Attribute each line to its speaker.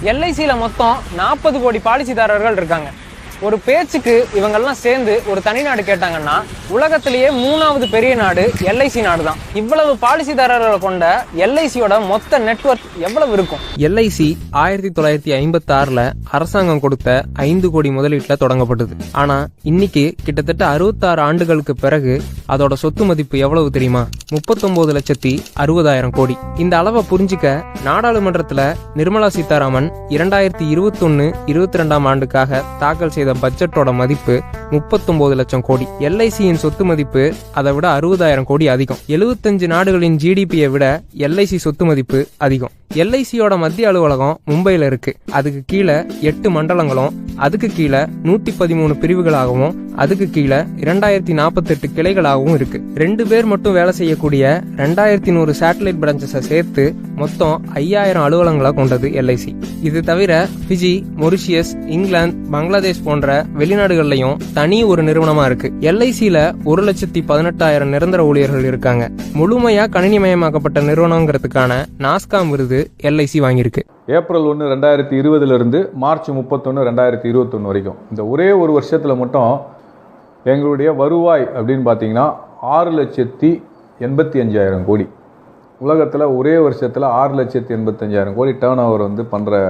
Speaker 1: எல்ஐசியில மொத்தம் 40 கோடி பாலிசிதாரர்கள் இருக்காங்க. ஒரு பேச்சுக்கு இவங்கெல்லாம் சேர்ந்து ஒரு தனிநாடு கேட்டாங்கன்னா உலகத்திலேயே 3வது பெரிய நாடு எல்ஐசி நாடு தான். இவ்வளவு பாலிசிதாரர்களை கொண்ட எல்ஐசியோட மொத்த நெட்வொர்க் எவ்வளவு இருக்கும்? எல்ஐசி 1956ல அரசாங்கம் கொடுத்த 5 கோடி முதலீட்டுல தொடங்கப்பட்டது. ஆனா இன்னைக்கு கிட்டத்தட்ட 66 ஆண்டுகளுக்கு பிறகு அதோட சொத்து மதிப்பு எவ்வளவு தெரியுமா? 39,60,000 கோடி. இந்த அளவை புரிஞ்சுக்க நாடாளுமன்றத்துல நிர்மலா சீதாராமன் 2021-22 ஆண்டுக்காக தாக்கல் செய்த பட்ஜெட்டோட மதிப்பு 39 லட்சம் கோடி. எல்ஐசியின் சொத்து மதிப்பு அதை விட 60,000 கோடி அதிகம். 75 நாடுகளின் ஜிடிபியை விட எல்ஐசி சொத்து மதிப்பு அதிகம். எல்ஐசியோட மத்திய அலுவலகம் மும்பைல இருக்கு. அதுக்கு கீழே 8 மண்டலங்களும், அதுக்கு கீழே 113 பிரிவுகளாகவும், அதுக்கு கீழே 2048 கிளைகளாகவும் இருக்கு. 2 பேர் மட்டும் வேலை செய்யக்கூடிய 2100 சேட்டலைட் பிரான்ச்சஸை சேர்த்து மொத்தம் 5000 அலுவலகங்களை கொண்டது எல்ஐசி. இது தவிர பிஜி, மொரிஷியஸ், இங்கிலாந்து, பங்களாதேஷ் போன்ற வெளிநாடுகள்லயும் தனி ஒரு நிறுவனமா இருக்கு. எல்ஐசியில 1,18,000 நிரந்தர ஊழியர்கள் இருக்காங்க. முழுமையா கணினிமயமாக்கப்பட்ட நிறுவனங்கிறதுக்கான நாஸ்காம் விருது எல்ஐசி வாங்கியிருக்கு.
Speaker 2: ஏப்ரல் 1, 2020 இருந்து மார்ச் 31, 2021 வரைக்கும் இந்த ஒரே ஒரு வருஷத்துல மட்டும் எங்களுடைய வருவாய் அப்படின்னு பார்த்தீங்கன்னா 6,85,000 கோடி. உலகத்தில் ஒரே வருஷத்தில் 6,85,000 கோடி டேர்ன் ஓவர் பண்ணுற